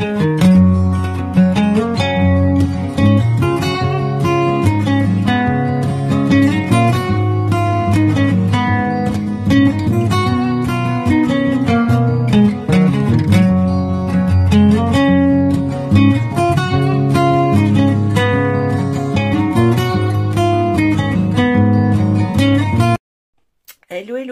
Hello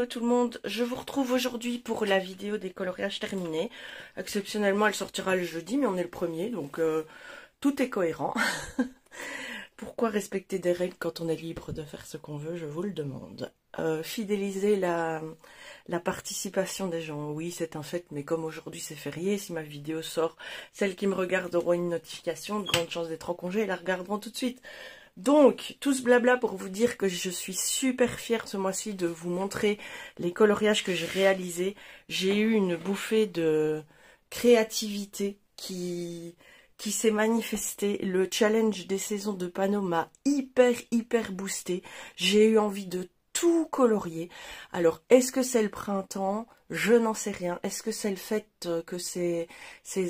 tout le monde, je vous retrouve aujourd'hui pour la vidéo des coloriages terminés. Exceptionnellement elle sortira le jeudi, mais on est le premier, donc tout est cohérent. Pourquoi respecter des règles quand on est libre de faire ce qu'on veut, je vous le demande. Fidéliser la participation des gens, oui c'est un fait, mais comme aujourd'hui c'est férié, si ma vidéo sort, celles qui me regardent auront une notification, de grandes chances d'être en congé, et la regarderont tout de suite. Donc, tout ce blabla pour vous dire que je suis super fière ce mois-ci de vous montrer les coloriages que j'ai réalisés. J'ai eu une bouffée de créativité qui s'est manifestée. Le challenge des saisons de panneaux m'a hyper boosté. J'ai eu envie de tout colorier. Alors, est-ce que c'est le printemps? Je n'en sais rien. Est-ce que c'est le fait que ces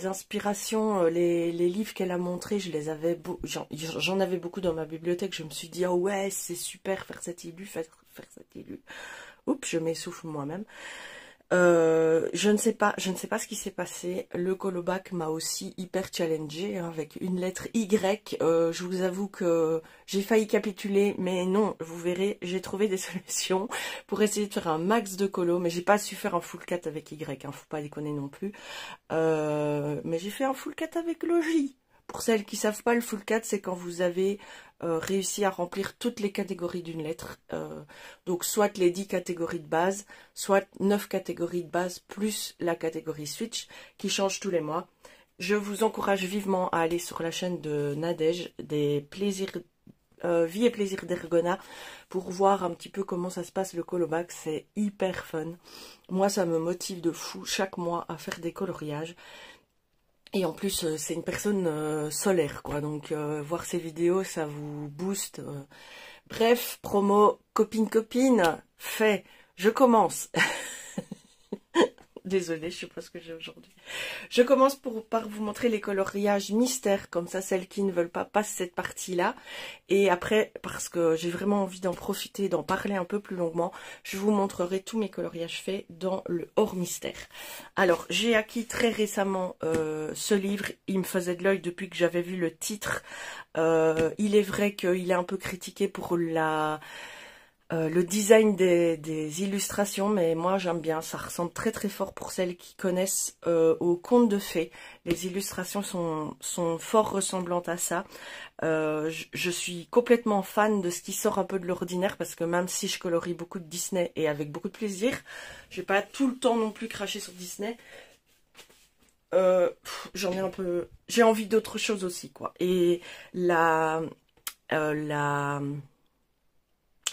inspirations, les livres qu'elle a montrés, j'en avais beaucoup dans ma bibliothèque. Je me suis dit, oh ouais, c'est super, faire cette illu, faire cette illu. Oups, je m'essouffle moi-même. Je ne sais pas ce qui s'est passé. Le colobac m'a aussi hyper challengé hein, avec une lettre Y. Je vous avoue que j'ai failli capituler, mais non, vous verrez, j'ai trouvé des solutions pour essayer de faire un max de colo, mais j'ai pas su faire un full cut avec Y, hein, faut pas déconner non plus. Mais j'ai fait un full cut avec le J. Pour celles qui savent pas, le full cut, c'est quand vous avez réussi à remplir toutes les catégories d'une lettre. Donc soit les 10 catégories de base, soit 9 catégories de base, plus la catégorie switch, qui change tous les mois. Je vous encourage vivement à aller sur la chaîne de Nadège, des plaisirs, vie et plaisir d'Ergona, pour voir un petit peu comment ça se passe le colobac. C'est hyper fun. Moi, ça me motive de fou chaque mois à faire des coloriages. Et en plus, c'est une personne solaire, quoi. Donc, voir ces vidéos, ça vous booste. Bref, promo copine, fait. Je commence. Désolée, je sais pas ce que j'ai aujourd'hui. Je commence par vous montrer les coloriages mystères, comme ça, celles qui ne veulent pas passent cette partie-là. Et après, parce que j'ai vraiment envie d'en profiter, d'en parler un peu plus longuement, je vous montrerai tous mes coloriages faits dans le hors mystère. Alors, j'ai acquis très récemment ce livre. Il me faisait de l'œil depuis que j'avais vu le titre. Il est vrai qu'il est un peu critiqué pour le design des illustrations, mais moi j'aime bien, ça ressemble très fort pour celles qui connaissent au conte de fées. Les illustrations sont fort ressemblantes à ça. Je suis complètement fan de ce qui sort un peu de l'ordinaire, parce que même si je colorie beaucoup de Disney et avec beaucoup de plaisir, je vais pas tout le temps non plus cracher sur Disney. J'en ai un peu, j'ai envie d'autre chose aussi, quoi. Et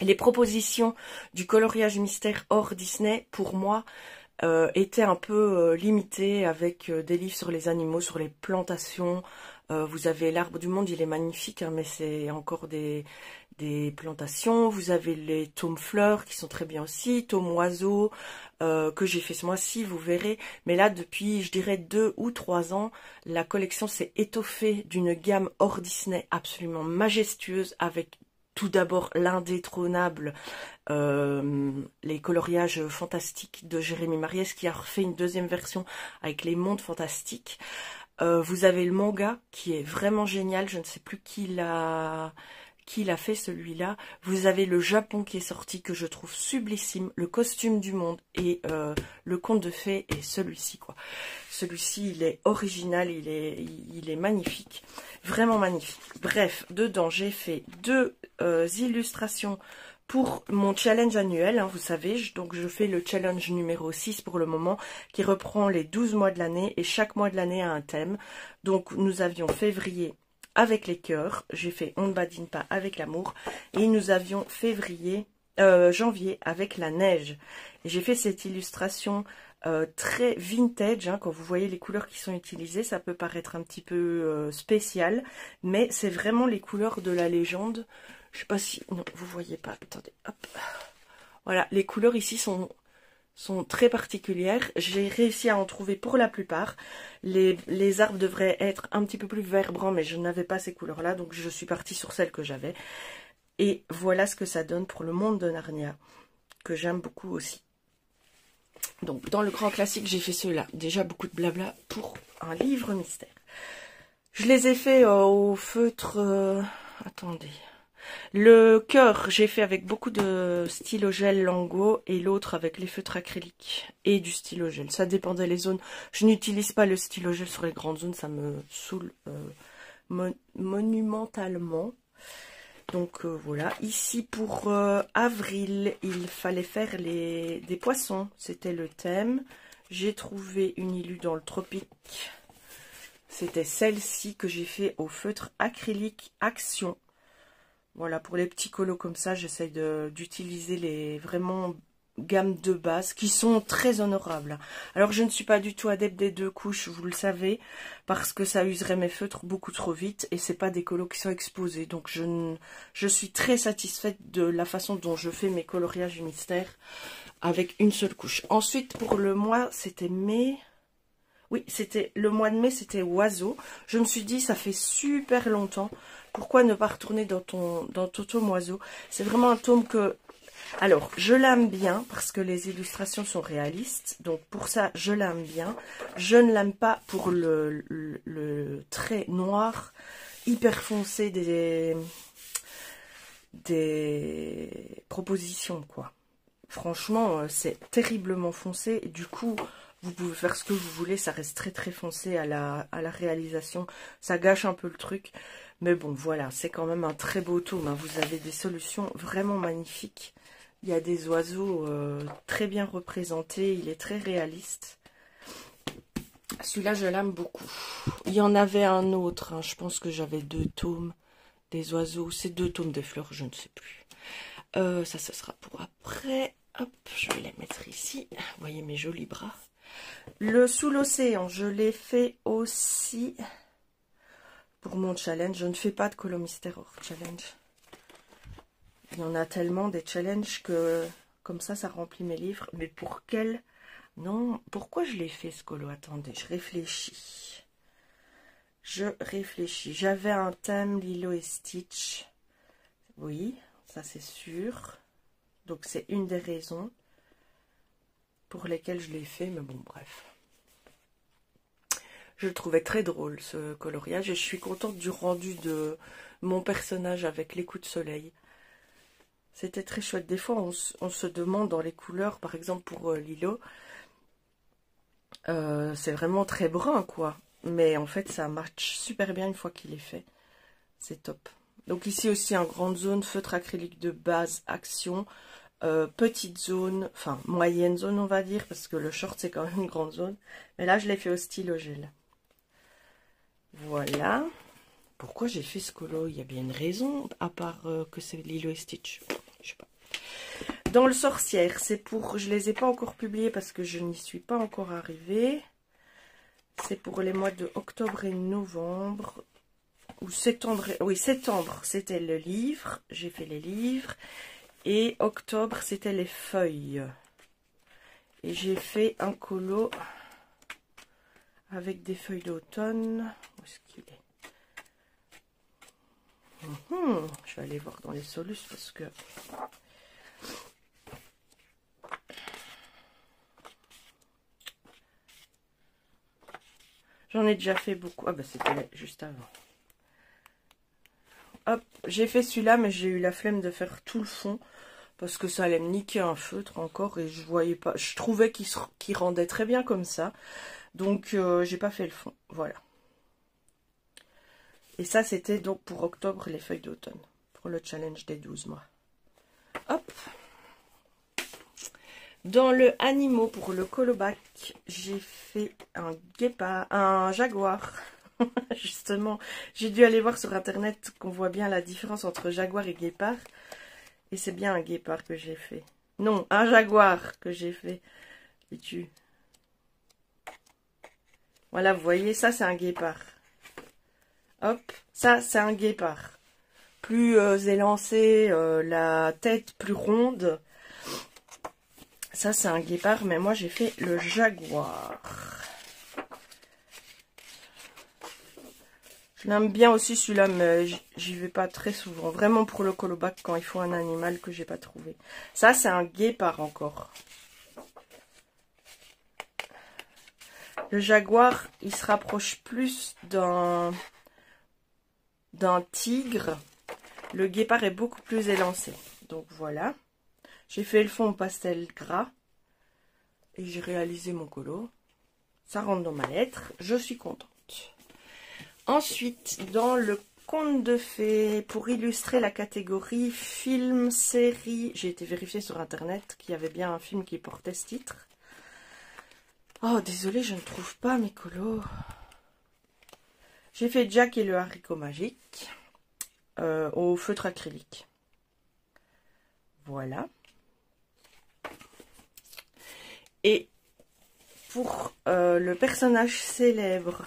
les propositions du coloriage mystère hors Disney, pour moi, étaient un peu limitées, avec des livres sur les animaux, sur les plantations. Vous avez l'arbre du monde, il est magnifique, hein, mais c'est encore des plantations. Vous avez les tomes fleurs qui sont très bien aussi, tomes oiseaux que j'ai fait ce mois-ci, vous verrez. Mais là, depuis, je dirais 2 ou 3 ans, la collection s'est étoffée d'une gamme hors Disney absolument majestueuse, avec tout d'abord l'indétrônable les coloriages fantastiques de Jérémy Mariès, qui a refait une deuxième version avec les mondes fantastiques. Vous avez le manga qui est vraiment génial, je ne sais plus qui l'a fait celui-là. Vous avez le Japon qui est sorti, que je trouve sublissime, le costume du monde, et le conte de fées, et celui-ci, quoi. Celui-ci, il est original, il est magnifique, vraiment magnifique. Bref, dedans, j'ai fait 2 illustrations pour mon challenge annuel, hein, vous savez, donc je fais le challenge numéro 6 pour le moment, qui reprend les 12 mois de l'année, et chaque mois de l'année a un thème. Donc nous avions février avec les cœurs, j'ai fait On ne badine pas avec l'amour, et nous avions janvier avec la neige. Et j'ai fait cette illustration très vintage, hein, quand vous voyez les couleurs qui sont utilisées, ça peut paraître un petit peu spécial, mais c'est vraiment les couleurs de la légende. Je sais pas si... Non, vous voyez pas. Attendez, hop. Voilà, les couleurs ici sont sont très particulières. J'ai réussi à en trouver pour la plupart. Les arbres devraient être un petit peu plus vert-brun, mais je n'avais pas ces couleurs-là, donc je suis partie sur celles que j'avais. Et voilà ce que ça donne pour le monde de Narnia, que j'aime beaucoup aussi. Donc, dans le grand classique, j'ai fait ceux-là. Déjà, beaucoup de blabla pour un livre mystère. Je les ai fait au feutre... attendez... Le cœur, j'ai fait avec beaucoup de stylo gel Lango et l'autre avec les feutres acryliques et du stylo gel. Ça dépendait les zones. Je n'utilise pas le stylo gel sur les grandes zones, ça me saoule monumentalement. Donc voilà. Ici pour avril, il fallait faire des poissons. C'était le thème. J'ai trouvé une Ilu dans le tropique. C'était celle-ci que j'ai fait au feutre acrylique Action. Voilà, pour les petits colos comme ça, j'essaye d'utiliser les vraiment gammes de base qui sont très honorables. Alors, je ne suis pas du tout adepte des 2 couches, vous le savez, parce que ça userait mes feutres beaucoup trop vite et c'est pas des colos qui sont exposés. Donc, je suis très satisfaite de la façon dont je fais mes coloriages mystères avec une seule couche. Ensuite, pour le mois, c'était mai... Oui, c'était le mois de mai, c'était Oiseau. Je me suis dit, ça fait super longtemps. Pourquoi ne pas retourner dans ton tome Oiseau? C'est vraiment un tome que... Alors, je l'aime bien parce que les illustrations sont réalistes. Donc, pour ça, je l'aime bien. Je ne l'aime pas pour le trait noir, hyper foncé des propositions, quoi. Franchement, c'est terriblement foncé. Et du coup... Vous pouvez faire ce que vous voulez, ça reste très très foncé à la réalisation. Ça gâche un peu le truc. Mais bon, voilà, c'est quand même un très beau tome. Hein. Vous avez des solutions vraiment magnifiques. Il y a des oiseaux très bien représentés. Il est très réaliste. Celui-là, je l'aime beaucoup. Il y en avait un autre. Hein. Je pense que j'avais 2 tomes des oiseaux. C'est 2 tomes des fleurs, je ne sais plus. Ça, ce sera pour après. Hop, je vais les mettre ici. Vous voyez mes jolis bras. Le Sous l'océan, je l'ai fait aussi pour mon challenge. Je ne fais pas de colo mystère hors challenge. Il y en a tellement des challenges que comme ça remplit mes livres. Mais pour quel... Non, pourquoi je l'ai fait ce colo? Attendez, je réfléchis. J'avais un thème Lilo et Stitch. Oui, ça c'est sûr. Donc c'est une des raisons pour lesquelles je l'ai fait, mais bon, bref. Je le trouvais très drôle, ce coloriage, et je suis contente du rendu de mon personnage avec les coups de soleil. C'était très chouette. Des fois, on se demande dans les couleurs, par exemple pour Lilo, c'est vraiment très brun, quoi. Mais en fait, ça match super bien une fois qu'il est fait. C'est top. Donc ici aussi, en grande zone, feutre acrylique de base, Action. Petite zone, enfin moyenne zone on va dire, parce que le short c'est quand même une grande zone. Mais là je l'ai fait au stylo gel. Voilà. Pourquoi j'ai fait ce colo? Il y a bien une raison, à part que c'est Lilo et Stitch. Je sais pas. Dans le sorcière, c'est pour... Je les ai pas encore publiés parce que je n'y suis pas encore arrivée. C'est pour les mois de octobre et novembre. Ou septembre. Oui, septembre, c'était le livre. J'ai fait les livres. Et octobre, c'était les feuilles. Et j'ai fait un colo avec des feuilles d'automne. Où est-ce qu'il est? Je vais aller voir dans les solus parce que... J'en ai déjà fait beaucoup. Ah bah c'était juste avant. Hop, j'ai fait celui-là, mais j'ai eu la flemme de faire tout le fond. Parce que ça allait me niquer un feutre encore. Et je voyais pas. Je trouvais qu'il rendait très bien comme ça. Donc j'ai pas fait le fond. Voilà. Et ça c'était donc pour octobre les feuilles d'automne. Pour le challenge des 12 mois. Hop. Dans le animaux pour le colobac, j'ai fait un guépard, un jaguar. Justement, j'ai dû aller voir sur internet qu'on voit bien la différence entre jaguar et guépard. Et c'est bien un guépard que j'ai fait. Non, un jaguar que j'ai fait. Et tu... Voilà, vous voyez, ça c'est un guépard. Hop, ça c'est un guépard. Plus élancé, la tête plus ronde. Ça, c'est un guépard, mais moi, j'ai fait le jaguar. Je l'aime bien aussi, celui-là, mais j'y vais pas très souvent. Vraiment pour le colobac, quand il faut un animal que j'ai pas trouvé. Ça, c'est un guépard encore. Le jaguar, il se rapproche plus d'un tigre. Le guépard est beaucoup plus élancé. Donc, voilà. J'ai fait le fond au pastel gras. Et j'ai réalisé mon colo. Ça rentre dans ma lettre. Je suis contente. Ensuite, dans le conte de fées, pour illustrer la catégorie film, série, j'ai été vérifier sur internet qu'il y avait bien un film qui portait ce titre. Oh, désolé, je ne trouve pas mes colos. J'ai fait Jack et le haricot magique au feutre acrylique. Voilà. Et pour le personnage célèbre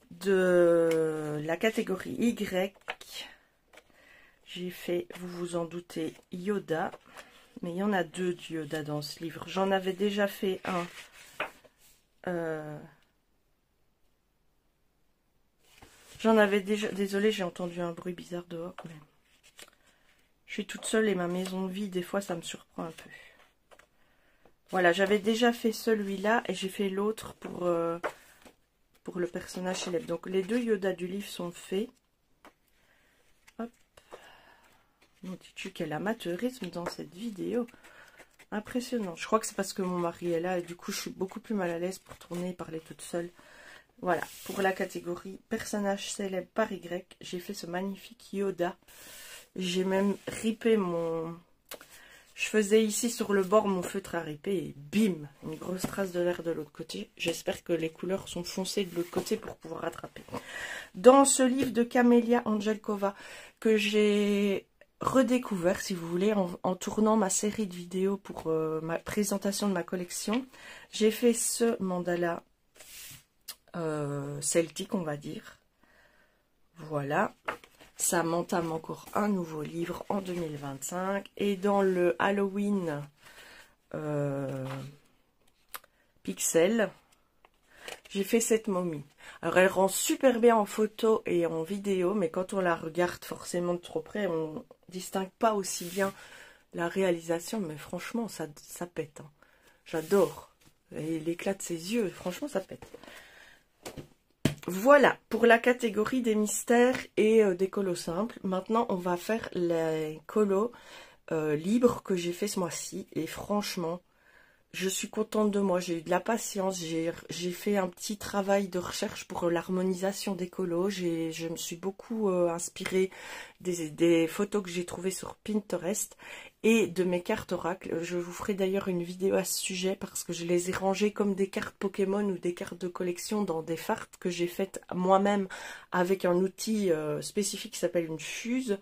de la catégorie Y, j'ai fait, vous vous en doutez, Yoda. Mais il y en a deux de Yoda dans ce livre. J'en avais déjà fait un. J'en avais déjà... Désolée, j'ai entendu un bruit bizarre dehors. Mais... Je suis toute seule et ma maison de vie, des fois, ça me surprend un peu. Voilà, j'avais déjà fait celui-là et j'ai fait l'autre pour le personnage célèbre. Donc, les deux Yoda du livre sont faits. Hop. Mon dis-tu quel amateurisme dans cette vidéo. Impressionnant. Je crois que c'est parce que mon mari est là et du coup, je suis beaucoup plus mal à l'aise pour tourner et parler toute seule. Voilà, pour la catégorie personnage célèbre par Y, j'ai fait ce magnifique Yoda. J'ai même ripé mon... Je faisais ici sur le bord mon feutre à riper et bim, une grosse trace de verre de l'autre côté. J'espère que les couleurs sont foncées de l'autre côté pour pouvoir rattraper. Dans ce livre de Camélia Angelkova que j'ai redécouvert, si vous voulez, en tournant ma série de vidéos pour ma présentation de ma collection, j'ai fait ce mandala celtique, on va dire. Voilà. Ça m'entame encore un nouveau livre en 2025. Et dans le Halloween Pixel, j'ai fait cette momie. Alors elle rend super bien en photo et en vidéo, mais quand on la regarde forcément de trop près, on distingue pas aussi bien la réalisation. Mais franchement, ça pète. Hein. J'adore. Et l'éclat de ses yeux, franchement, ça pète. Voilà, pour la catégorie des mystères et des colos simples. Maintenant, on va faire les colos libres que j'ai fait ce mois-ci. Et franchement, je suis contente de moi. J'ai eu de la patience. J'ai fait un petit travail de recherche pour l'harmonisation des colos. Je me suis beaucoup inspirée des photos que j'ai trouvées sur Pinterest et de mes cartes oracles. Je vous ferai d'ailleurs une vidéo à ce sujet parce que je les ai rangées comme des cartes Pokémon ou des cartes de collection dans des fardes que j'ai faites moi-même avec un outil spécifique qui s'appelle une fuse.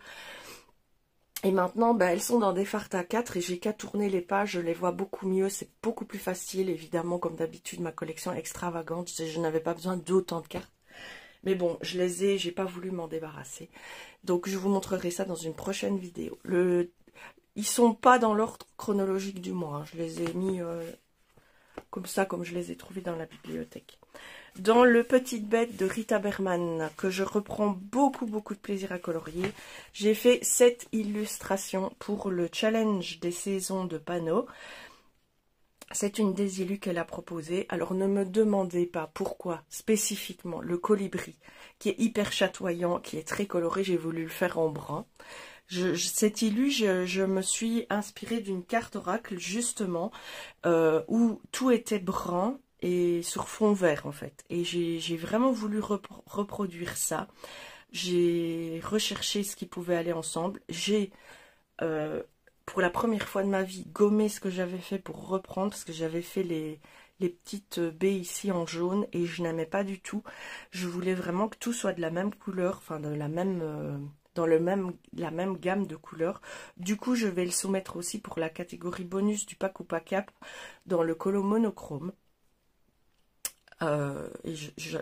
Et maintenant, ben, elles sont dans des fardes à 4 et j'ai qu'à tourner les pages, je les vois beaucoup mieux, c'est beaucoup plus facile. Évidemment, comme d'habitude, ma collection est extravagante, je n'avais pas besoin d'autant de cartes. Mais bon, je les ai, j'ai pas voulu m'en débarrasser. Donc, je vous montrerai ça dans une prochaine vidéo. Ils sont pas dans l'ordre chronologique du mois, hein. Je les ai mis comme ça, comme je les ai trouvés dans la bibliothèque. Dans le Petite Bête de Rita Berman, que je reprends beaucoup de plaisir à colorier, j'ai fait 7 illustrations pour le challenge des saisons de panneaux. C'est une des illus qu'elle a proposées. Alors ne me demandez pas pourquoi spécifiquement le colibri, qui est hyper chatoyant, qui est très coloré, j'ai voulu le faire en brun. Cette illu, je me suis inspirée d'une carte oracle justement où tout était brun et sur fond vert en fait. Et j'ai vraiment voulu reproduire ça. J'ai recherché ce qui pouvait aller ensemble. J'ai pour la première fois de ma vie gommé ce que j'avais fait pour reprendre parce que j'avais fait les petites baies ici en jaune et je n'aimais pas du tout. Je voulais vraiment que tout soit de la même couleur, enfin de la même... dans la même gamme de couleurs. Du coup, je vais le soumettre aussi pour la catégorie bonus du pack ou pas cap dans le colo monochrome.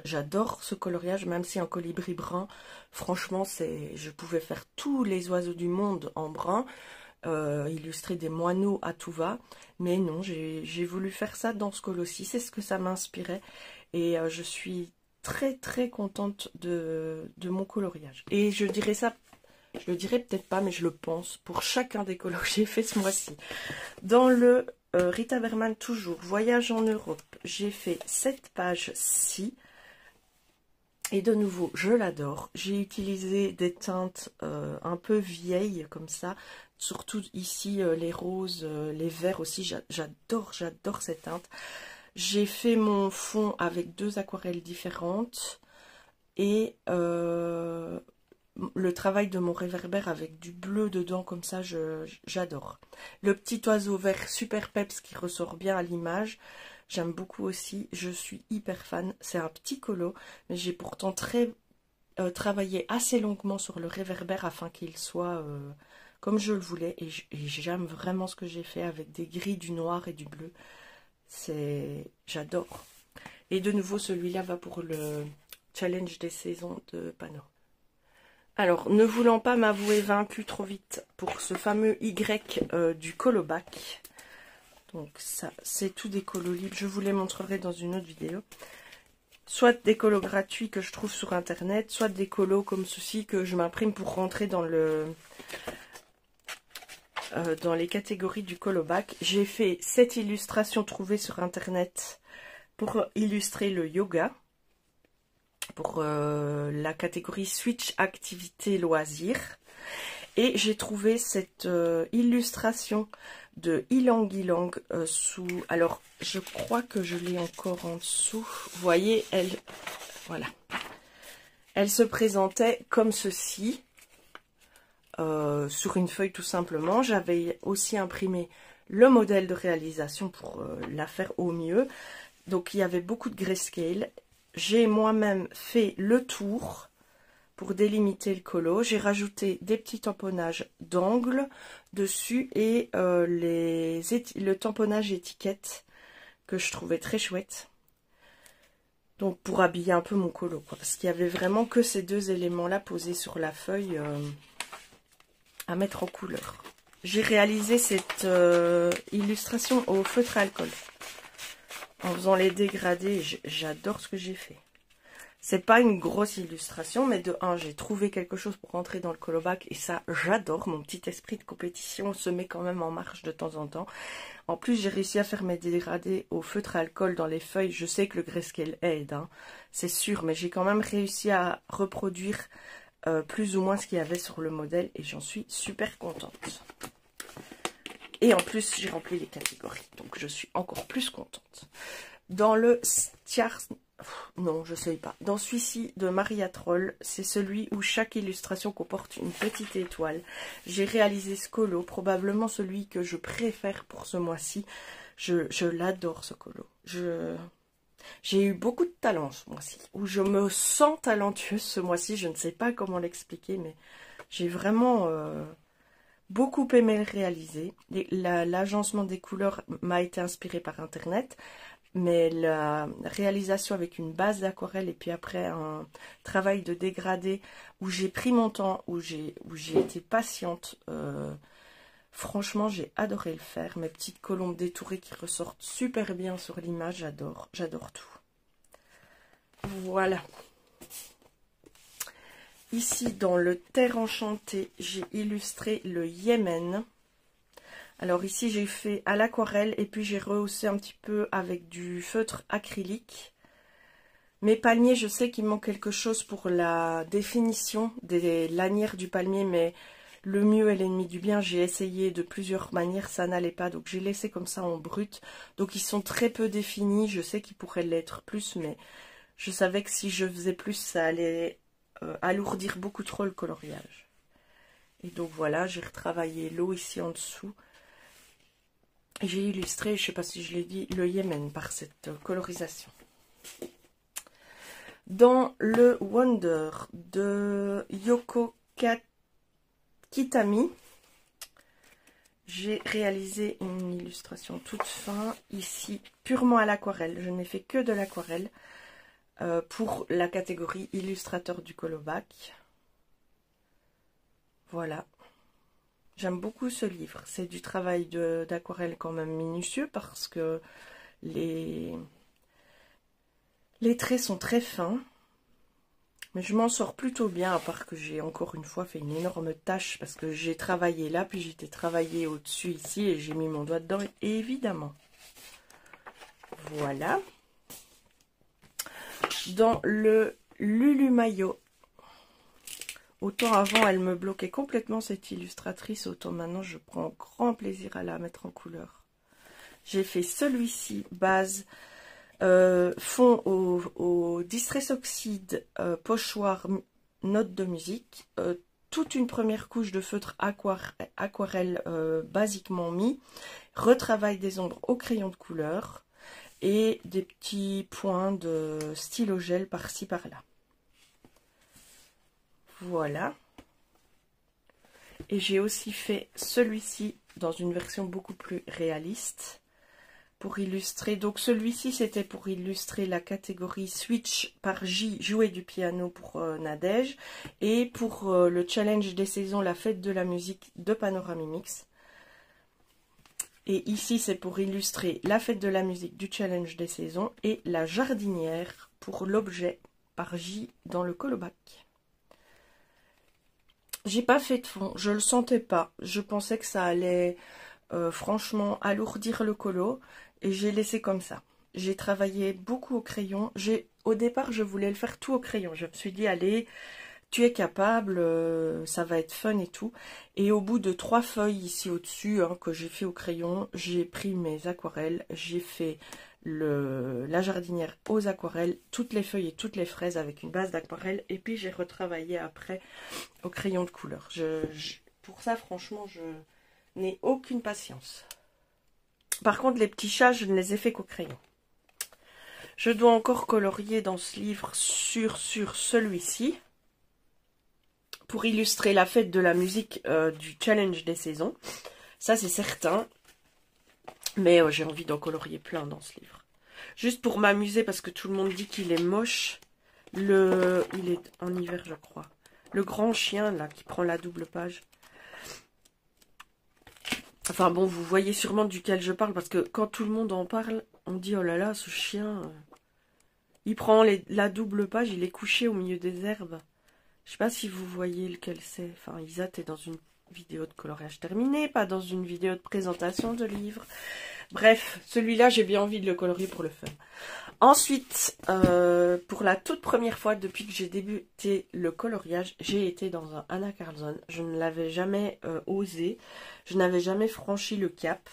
J'adore ce coloriage, même si en colibri brun, franchement, je pouvais faire tous les oiseaux du monde en brun. illustrer des moineaux à tout va. Mais non, j'ai voulu faire ça dans ce colo-ci. C'est ce que ça m'inspirait. Et je suis très très contente de mon coloriage. Et je dirais ça, je le dirais peut-être pas, mais je le pense, pour chacun des colos que j'ai fait ce mois-ci. Dans le Rita Berman, toujours, Voyage en Europe, j'ai fait cette page-ci. Et de nouveau, je l'adore. J'ai utilisé des teintes un peu vieilles comme ça. Surtout ici, les roses, les verts aussi. J'adore ces teintes. J'ai fait mon fond avec 2 aquarelles différentes. Et le travail de mon réverbère avec du bleu dedans comme ça, j'adore. Le petit oiseau vert super peps qui ressort bien à l'image. J'aime beaucoup aussi, je suis hyper fan. C'est un petit colo, mais j'ai pourtant travaillé assez longuement sur le réverbère afin qu'il soit comme je le voulais. Et j'aime vraiment ce que j'ai fait avec des gris, du noir et du bleu. J'adore. Et de nouveau, celui-là va pour le challenge des saisons de Pano. Alors, ne voulant pas m'avouer vaincu trop vite pour ce fameux Y du colobac. Donc ça, c'est tout des colos libres. Je vous les montrerai dans une autre vidéo. Soit des colos gratuits que je trouve sur internet, soit des colos comme ceci que je m'imprime pour rentrer dans les catégories du colobac. J'ai fait cette illustration trouvée sur internet pour illustrer le yoga. Pour la catégorie Switch Activité Loisirs. Et j'ai trouvé cette illustration de Ylang Ylang sous... Alors, je crois que je l'ai encore en dessous. Vous voyez, voilà. Elle se présentait comme ceci, sur une feuille tout simplement. J'avais aussi imprimé le modèle de réalisation pour la faire au mieux. Donc, il y avait beaucoup de grayscale. J'ai moi-même fait le tour pour délimiter le colo. J'ai rajouté des petits tamponnages d'angle dessus et le tamponnage étiquette que je trouvais très chouette. Donc pour habiller un peu mon colo, quoi, parce qu'il y avait vraiment que ces 2 éléments-là posés sur la feuille à mettre en couleur. J'ai réalisé cette illustration au feutre à alcool en faisant les dégradés. J'adore ce que j'ai fait. C'est pas une grosse illustration, mais de 1, j'ai trouvé quelque chose pour rentrer dans le colobac et ça, j'adore. Mon petit esprit de compétition se met quand même en marche de temps en temps. En plus, j'ai réussi à faire mes dégradés au feutre à alcool dans les feuilles. Je sais que le grayscale aide, hein, c'est sûr, mais j'ai quand même réussi à reproduire plus ou moins ce qu'il y avait sur le modèle et j'en suis super contente. Et en plus, j'ai rempli les catégories, donc je suis encore plus contente. Dans le Stiars... Non, je sais pas. Dans celui-ci de Maria Troll, c'est celui où chaque illustration comporte une petite étoile. J'ai réalisé ce colo, probablement celui que je préfère pour ce mois-ci. Je l'adore ce colo. J'ai eu beaucoup de talent ce mois-ci, où je me sens talentueuse ce mois-ci. Je ne sais pas comment l'expliquer, mais j'ai vraiment beaucoup aimé le réaliser. L'agencement des couleurs m'a été inspiré par internet. Mais la réalisation avec une base d'aquarelle et puis après un travail de dégradé où j'ai pris mon temps, où j'ai été patiente, franchement j'ai adoré le faire. Mes petites colombes détourées qui ressortent super bien sur l'image, j'adore tout. Voilà. Ici dans le Terre Enchantée, j'ai illustré le Yémen. Alors ici j'ai fait à l'aquarelle et puis j'ai rehaussé un petit peu avec du feutre acrylique. Mes palmiers, je sais qu'il manque quelque chose pour la définition des lanières du palmier, mais le mieux est l'ennemi du bien. J'ai essayé de plusieurs manières, ça n'allait pas, donc j'ai laissé comme ça en brut. Donc ils sont très peu définis, je sais qu'ils pourraient l'être plus, mais je savais que si je faisais plus, ça allait alourdir beaucoup trop le coloriage. Et donc voilà, j'ai retravaillé l'eau ici en dessous. J'ai illustré, je ne sais pas si je l'ai dit, le Yémen par cette colorisation. Dans le Wonder de Yoko Kitami, j'ai réalisé une illustration toute fin, ici purement à l'aquarelle. Je n'ai fait que de l'aquarelle pour la catégorie illustrateur du colobac. Voilà. J'aime beaucoup ce livre. C'est du travail d'aquarelle quand même minutieux parce que les traits sont très fins. Mais je m'en sors plutôt bien, à part que j'ai encore une fois fait une énorme tâche parce que j'ai travaillé là, puis j'ai travaillé au-dessus ici et j'ai mis mon doigt dedans, évidemment. Voilà. Dans le Lulu Maillot. Autant avant, elle me bloquait complètement cette illustratrice, autant maintenant, je prends grand plaisir à la mettre en couleur. J'ai fait celui-ci, base, fond au Distress Oxide, pochoir, note de musique, toute une première couche de feutre aquarelle basiquement mis, retravail des ombres au crayon de couleur et des petits points de stylo gel par-ci par-là. Voilà. Et j'ai aussi fait celui-ci dans une version beaucoup plus réaliste pour illustrer. Donc celui-ci c'était pour illustrer la catégorie Switch par J, jouer du piano pour Nadège, et pour le challenge des saisons, la fête de la musique de Panoramimix. Et ici c'est pour illustrer la fête de la musique du challenge des saisons et la jardinière pour l'objet par J dans le colobac. J'ai pas fait de fond, je le sentais pas. Je pensais que ça allait franchement alourdir le colo et j'ai laissé comme ça. J'ai travaillé beaucoup au crayon. Au départ, je voulais le faire tout au crayon. Je me suis dit, allez, tu es capable, ça va être fun et tout. Et au bout de 3 feuilles ici au-dessus que j'ai fait au crayon, j'ai pris mes aquarelles, j'ai fait la jardinière aux aquarelles, toutes les feuilles et toutes les fraises avec une base d'aquarelle, et puis j'ai retravaillé après au crayon de couleur. Pour ça, franchement, je n'ai aucune patience. Par contre, les petits chats, je ne les ai fait qu'au crayon. Je dois encore colorier dans ce livre sur celui-ci pour illustrer la fête de la musique du challenge des saisons. Ça, c'est certain. Mais j'ai envie d'en colorier plein dans ce livre. Juste pour m'amuser, parce que tout le monde dit qu'il est moche. Il est en hiver, je crois. Le grand chien, là, qui prend la double page. Enfin bon, vous voyez sûrement duquel je parle, parce que quand tout le monde en parle, on dit, oh là là, ce chien, il prend la double page, il est couché au milieu des herbes. Je sais pas si vous voyez lequel c'est. Enfin, Isa, t'es dans une vidéo de coloriage terminé, pas dans une vidéo de présentation de livre. Bref, celui-là, j'ai bien envie de le colorier pour le fun. Ensuite, pour la toute première fois depuis que j'ai débuté le coloriage, j'ai été dans un Anna Karlsson. Je ne l'avais jamais osé, je n'avais jamais franchi le cap.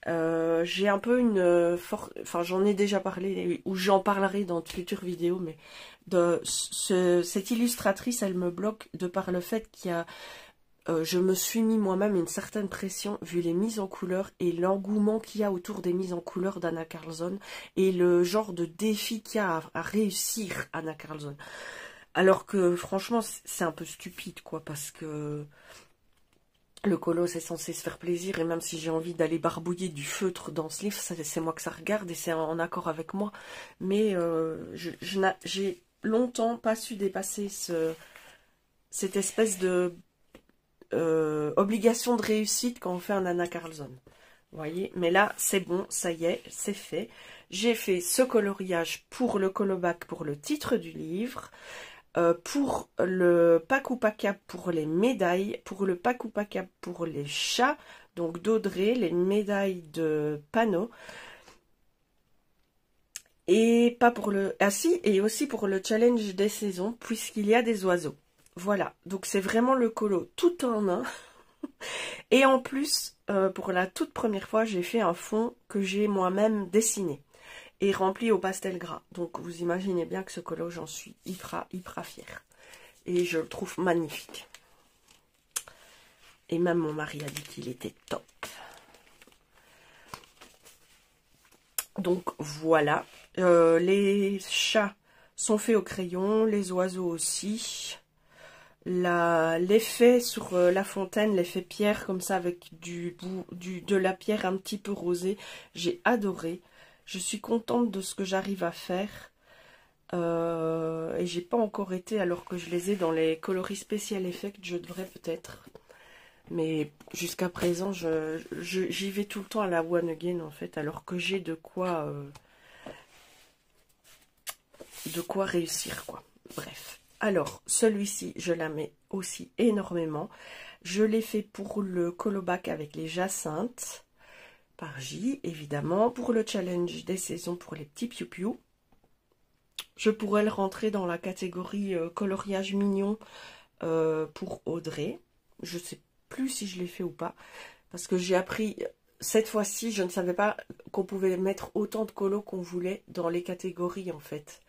J'ai un peu enfin j'en ai déjà parlé, ou j'en parlerai dans de futures vidéos, mais cette illustratrice, elle me bloque de par le fait qu'il y a... je me suis mis moi-même une certaine pression vu les mises en couleur et l'engouement qu'il y a autour des mises en couleur d'Anna Karlsson et le genre de défi qu'il y a à réussir Anna Karlsson. Alors que franchement c'est un peu stupide quoi, parce que le colo c'est censé se faire plaisir, et même si j'ai envie d'aller barbouiller du feutre dans ce livre, c'est moi que ça regarde et c'est en accord avec moi. Mais j'ai longtemps pas su dépasser cette espèce de obligation de réussite quand on fait un Anna Karlsson. Vous voyez, mais là c'est bon, ça y est, c'est fait. J'ai fait ce coloriage pour le colobac, pour le titre du livre, pour le Pakupaka pour les médailles, pour le Pakupaka pour les chats, donc d'Audrey, les médailles de Pano, et pas pour le... Ah si, et aussi pour le challenge des saisons, puisqu'il y a des oiseaux. Voilà, donc c'est vraiment le colo tout en un. Et en plus, pour la toute première fois, j'ai fait un fond que j'ai moi-même dessiné et rempli au pastel gras. Donc vous imaginez bien que ce colo, j'en suis hyper fière. Et je le trouve magnifique. Et même mon mari a dit qu'il était top. Donc voilà, les chats sont faits au crayon, les oiseaux aussi. L'effet sur la fontaine, l'effet pierre comme ça avec de la pierre un petit peu rosée, j'ai adoré. Je suis contente de ce que j'arrive à faire. Et j'ai pas encore été, alors que je les ai dans les coloris spécial effect, je devrais peut-être. Mais jusqu'à présent, j'y vais tout le temps à la One Again, en fait, alors que j'ai de quoi réussir, quoi. Bref. Alors, celui-ci, je l'aimais aussi énormément. Je l'ai fait pour le colobac avec les jacinthes, par J, évidemment. Pour le challenge des saisons pour les petits piou-piou. Je pourrais le rentrer dans la catégorie coloriage mignon pour Audrey. Je sais plus si je l'ai fait ou pas. Parce que j'ai appris, cette fois-ci, je ne savais pas qu'on pouvait mettre autant de colos qu'on voulait dans les catégories, en fait.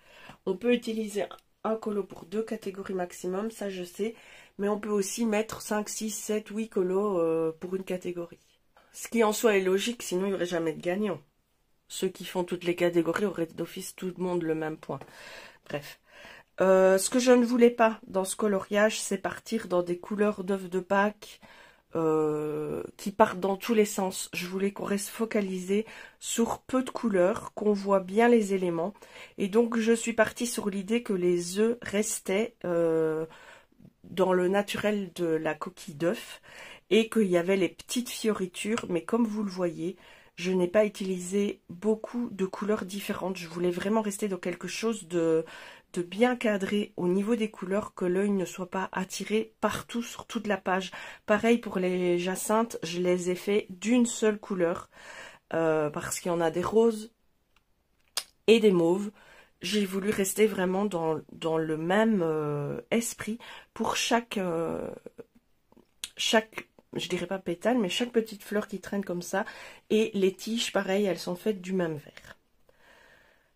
On peut utiliser un colo pour 2 catégories maximum, ça je sais. Mais on peut aussi mettre 5, 6, 7, 8 colos pour une catégorie. Ce qui en soi est logique, sinon il n'y aurait jamais de gagnant. Ceux qui font toutes les catégories auraient d'office tout le monde le même point. Bref. Ce que je ne voulais pas dans ce coloriage, c'est partir dans des couleurs d'œufs de Pâques qui partent dans tous les sens. Je voulais qu'on reste focalisé sur peu de couleurs, qu'on voit bien les éléments. Et donc je suis partie sur l'idée que les œufs restaient dans le naturel de la coquille d'œuf et qu'il y avait les petites fioritures. Mais comme vous le voyez, je n'ai pas utilisé beaucoup de couleurs différentes. Je voulais vraiment rester dans quelque chose de bien cadré au niveau des couleurs, que l'œil ne soit pas attiré partout sur toute la page. Pareil pour les jacinthes, je les ai fait d'une seule couleur parce qu'il y en a des roses et des mauves. J'ai voulu rester vraiment dans le même esprit pour chaque, je dirais pas pétale, mais chaque petite fleur qui traîne comme ça. Et les tiges, pareil, elles sont faites du même vert.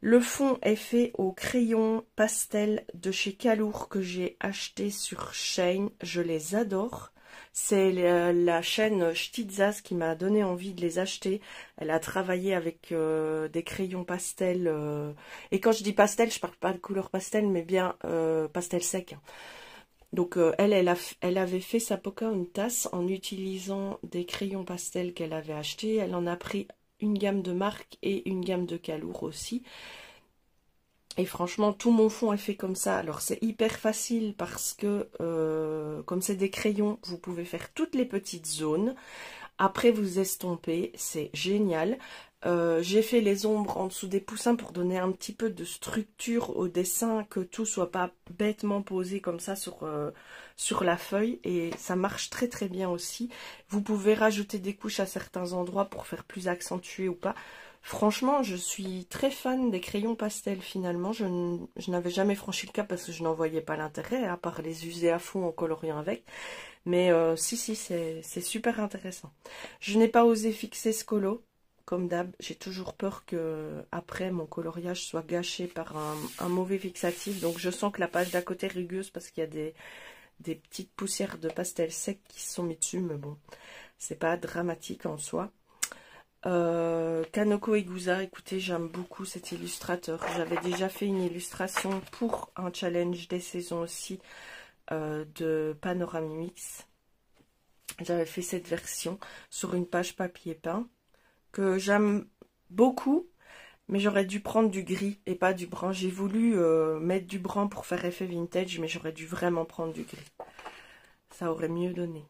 Le fond est fait au crayon pastel de chez Calour que j'ai acheté sur Shein. Je les adore. C'est la chaîne Stitzas qui m'a donné envie de les acheter. Elle a travaillé avec des crayons pastel. Et quand je dis pastel, je parle pas de couleur pastel, mais bien pastel sec. Donc elle avait fait sa Pocahontas en utilisant des crayons pastel qu'elle avait achetés. Elle en a pris une gamme de marque et une gamme de Calour aussi. Et franchement, tout mon fond est fait comme ça. Alors c'est hyper facile parce que comme c'est des crayons, vous pouvez faire toutes les petites zones. Après vous estompez, c'est génial. J'ai fait les ombres en dessous des poussins pour donner un petit peu de structure au dessin, que tout soit pas bêtement posé comme ça sur la feuille, et ça marche très très bien aussi. Vous pouvez rajouter des couches à certains endroits pour faire plus accentué ou pas. Franchement, je suis très fan des crayons pastels finalement. Je n'avais jamais franchi le cap parce que je n'en voyais pas l'intérêt, à part les user à fond en coloriant avec. Mais si, c'est super intéressant. Je n'ai pas osé fixer ce colo. Comme d'hab, j'ai toujours peur que après mon coloriage soit gâché par un mauvais fixatif. Donc je sens que la page d'à côté est rugueuse parce qu'il y a des petites poussières de pastel sec qui se sont mis dessus. Mais bon, c'est pas dramatique en soi. Kanoko Egusa, écoutez, j'aime beaucoup cet illustrateur. J'avais déjà fait une illustration pour un challenge des saisons aussi de Panoramix. J'avais fait cette version sur une page papier peint que j'aime beaucoup, mais j'aurais dû prendre du gris et pas du brun. J'ai voulu mettre du brun pour faire effet vintage, mais j'aurais dû vraiment prendre du gris. Ça aurait mieux donné.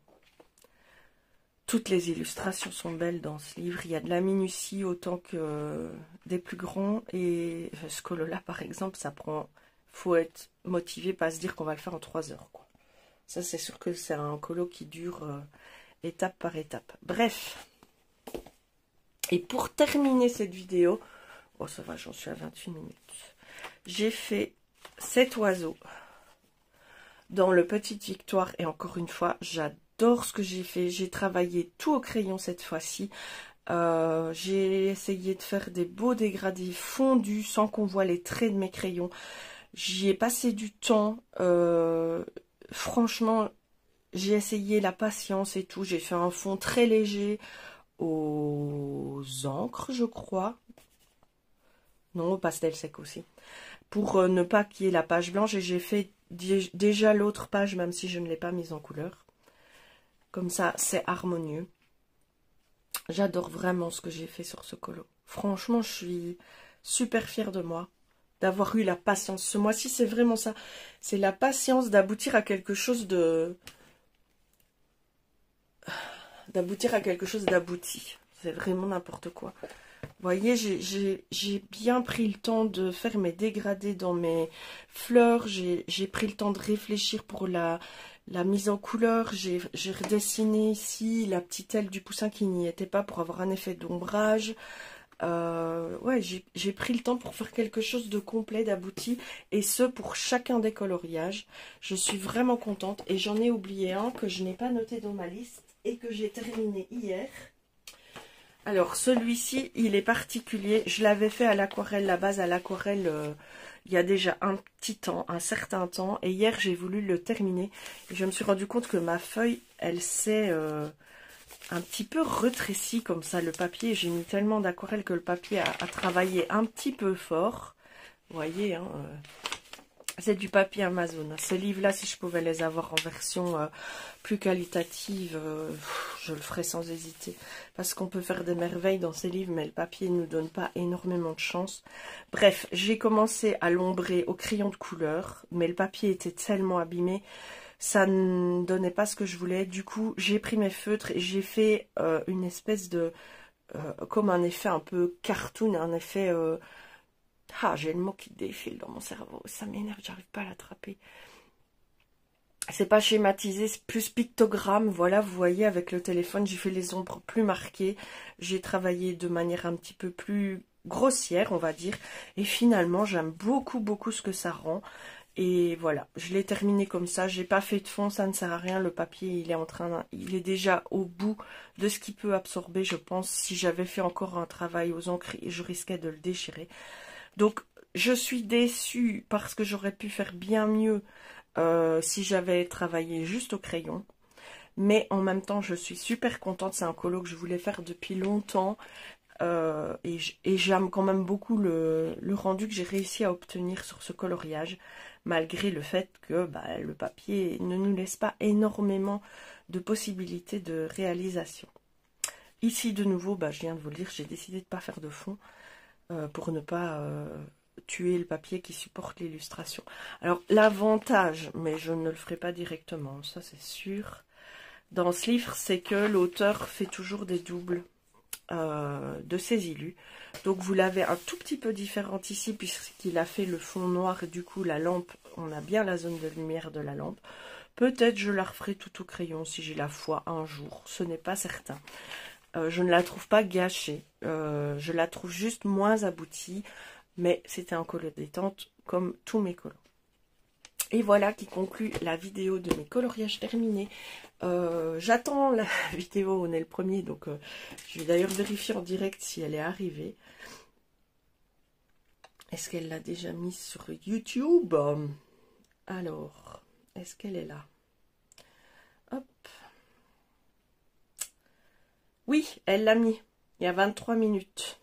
Toutes les illustrations sont belles dans ce livre. Il y a de la minutie autant que des plus grands. Et ce colo-là, par exemple, ça prend... faut être motivé, pas se dire qu'on va le faire en 3 heures, quoi. Ça, c'est sûr que c'est un colo qui dure étape par étape. Bref. Et pour terminer cette vidéo... Oh, ça va, j'en suis à 28 minutes. J'ai fait cet oiseau dans le Petite Victoire. Et encore une fois, j'adore ce que j'ai fait. J'ai travaillé tout au crayon cette fois-ci. J'ai essayé de faire des beaux dégradés fondus sans qu'on voit les traits de mes crayons. J'y ai passé du temps. Franchement, j'ai essayé la patience et tout. J'ai fait un fond très léger aux encres, je crois. Non, au pastel sec aussi. Pour ne pas qu'il y ait la page blanche. Et j'ai fait déjà l'autre page, même si je ne l'ai pas mise en couleur. Comme ça, c'est harmonieux. J'adore vraiment ce que j'ai fait sur ce colo. Franchement, je suis super fière de moi. D'avoir eu la patience. Ce mois-ci, c'est vraiment ça. C'est la patience d'aboutir à quelque chose de d'aboutir à quelque chose d'abouti. C'est vraiment n'importe quoi. Vous voyez, j'ai bien pris le temps de faire mes dégradés dans mes fleurs. J'ai pris le temps de réfléchir pour la mise en couleur. J'ai redessiné ici la petite aile du poussin qui n'y était pas pour avoir un effet d'ombrage. Ouais, j'ai pris le temps pour faire quelque chose de complet, d'abouti, et ce pour chacun des coloriages. Je suis vraiment contente, et j'en ai oublié un que je n'ai pas noté dans ma liste et que j'ai terminé hier. Alors celui-ci, il est particulier. Je l'avais fait à l'aquarelle, la base à l'aquarelle, il y a déjà un petit temps, un certain temps, et hier j'ai voulu le terminer. Et je me suis rendu compte que ma feuille, elle s'est un petit peu rétrécie comme ça, le papier. J'ai mis tellement d'aquarelle que le papier a travaillé un petit peu fort. Vous voyez, hein, c'est du papier Amazon. Ces livres-là, si je pouvais les avoir en version plus qualitative, je le ferais sans hésiter. Parce qu'on peut faire des merveilles dans ces livres, mais le papier ne nous donne pas énormément de chance. Bref, j'ai commencé à l'ombrer au crayon de couleur, mais le papier était tellement abîmé, ça ne donnait pas ce que je voulais. Du coup, j'ai pris mes feutres et j'ai fait une espèce de... comme un effet un peu cartoon, un effet... Ah, j'ai le mot qui défile dans mon cerveau. Ça m'énerve, j'arrive pas à l'attraper. C'est pas schématisé, c'est plus pictogramme. Voilà, vous voyez, avec le téléphone, j'ai fait les ombres plus marquées. J'ai travaillé de manière un petit peu plus grossière, on va dire. Et finalement, j'aime beaucoup, beaucoup ce que ça rend. Et voilà, je l'ai terminé comme ça. J'ai pas fait de fond, ça ne sert à rien. Le papier, il est déjà au bout de ce qu'il peut absorber, je pense. Si j'avais fait encore un travail aux encres, je risquais de le déchirer. Donc, je suis déçue parce que j'aurais pu faire bien mieux si j'avais travaillé juste au crayon. Mais en même temps, je suis super contente. C'est un colo que je voulais faire depuis longtemps. Et j'aime quand même beaucoup le rendu que j'ai réussi à obtenir sur ce coloriage. Malgré le fait que le papier ne nous laisse pas énormément de possibilités de réalisation. Ici, de nouveau, je viens de vous le dire, j'ai décidé de ne pas faire de fond. Pour ne pas tuer le papier qui supporte l'illustration. Alors, l'avantage, mais je ne le ferai pas directement, ça c'est sûr, dans ce livre, c'est que l'auteur fait toujours des doubles de ses illus. Donc, vous l'avez un tout petit peu différente ici, puisqu'il a fait le fond noir, et du coup, la lampe, on a bien la zone de lumière de la lampe. Peut-être je la referai tout au crayon si j'ai la foi un jour, ce n'est pas certain. Je ne la trouve pas gâchée, je la trouve juste moins aboutie, mais c'était un colo détente comme tous mes colos. Et voilà qui conclut la vidéo de mes coloriages terminés. J'attends la vidéo, on est le premier, donc je vais d'ailleurs vérifier en direct si elle est arrivée. Est-ce qu'elle l'a déjà mise sur YouTube? Alors, est-ce qu'elle est là? Hop. Oui, elle l'a mis, il y a 23 minutes.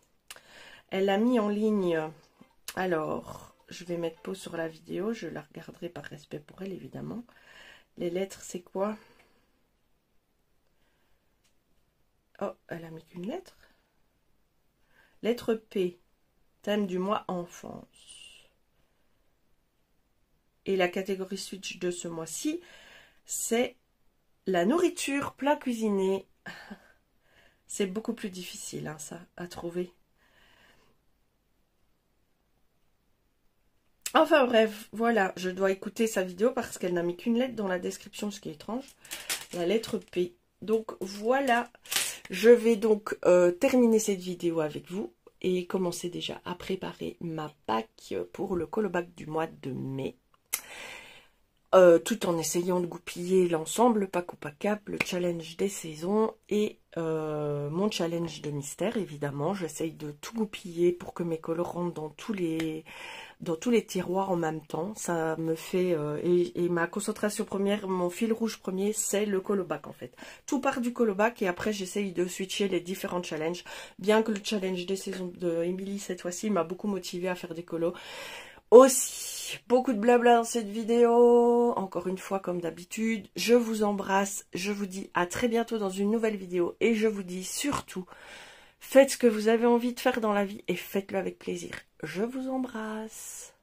Elle l'a mis en ligne. Alors, je vais mettre pause sur la vidéo, je la regarderai par respect pour elle, évidemment. Les lettres, c'est quoi? Oh, elle a mis qu'une lettre. Lettre P, thème du mois enfance. Et la catégorie switch de ce mois-ci, c'est la nourriture, plat cuisiné. C'est beaucoup plus difficile, hein, ça, à trouver. Enfin bref, voilà, je dois écouter sa vidéo parce qu'elle n'a mis qu'une lettre dans la description, ce qui est étrange. La lettre P. Donc voilà, je vais donc terminer cette vidéo avec vous et commencer déjà à préparer ma pack pour le colobac du mois de mai. Tout en essayant de goupiller l'ensemble, le pack au pack-up, le challenge des saisons et mon challenge de mystère, évidemment. J'essaye de tout goupiller pour que mes colos rentrent dans tous les tiroirs en même temps. Ça me fait... et ma concentration première, mon fil rouge premier, c'est le colobac en fait. Tout part du colobac et après j'essaye de switcher les différents challenges. Bien que le challenge des saisons de Émilie cette fois-ci m'a beaucoup motivé à faire des colos. Aussi, beaucoup de blabla dans cette vidéo, encore une fois comme d'habitude, je vous embrasse, je vous dis à très bientôt dans une nouvelle vidéo et je vous dis surtout, faites ce que vous avez envie de faire dans la vie et faites-le avec plaisir. Je vous embrasse.